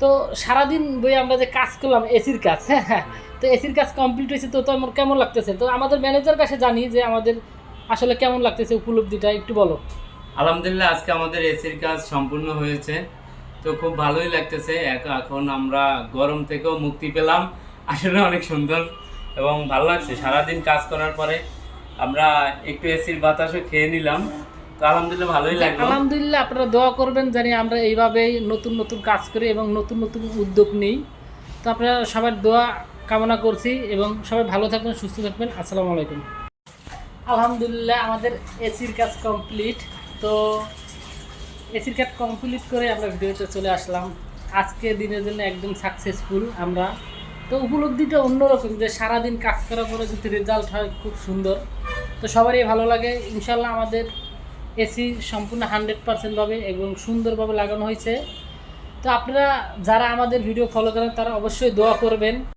তো সারাদিন বই আমরা যে কাজ করলাম এসির কাজ, হ্যাঁ হ্যাঁ, তো এসির কাজ কমপ্লিট হয়েছে, তো আমার কেমন লাগতেছে? তো আমাদের ম্যানেজার কাছে জানি যে আমাদের আসলে কেমন লাগতেছে, উপলব্ধিটা একটু বলো। আলহামদুলিল্লাহ, আজকে আমাদের এসির কাজ সম্পূর্ণ হয়েছে, তো খুব ভালোই লাগতেছে। এখন আমরা গরম থেকেও মুক্তি পেলাম, আসলে অনেক সুন্দর এবং ভালো লাগছে। সারাদিন কাজ করার পরে আমরা একটু এসির বাতাসও খেয়ে নিলাম, তো আলহামদুলিল্লাহ ভালোই লাগলো। আলহামদুলিল্লাহ, আপনারা দোয়া করবেন জানি আমরা এইভাবেই নতুন নতুন কাজ করি এবং নতুন নতুন উদ্যোগ নিই। তো আপনারা সবার দোয়া কামনা করছি এবং সবাই ভালো থাকবেন, সুস্থ থাকবেন। আসসালামু আলাইকুম। আলহামদুলিল্লাহ, আমাদের এসির কাজ কমপ্লিট। তো এসির কাজ কমপ্লিট করে আমরা ভিডিওতে চলে আসলাম। আজকে দিনের জন্য একদম সাকসেসফুল আমরা। তো উপলব্ধিটা অন্যরকম যে সারাদিন কাজ করার পরে যদি রেজাল্ট হয় খুব সুন্দর, তো সবারই ভালো লাগে। ইনশাল্লাহ আমাদের এসি সম্পূর্ণ 100% এবং সুন্দরভাবে লাগানো হয়েছে। তো আপনারা যারা আমাদের ভিডিও ফলো করেন তারা অবশ্যই দোয়া করবেন।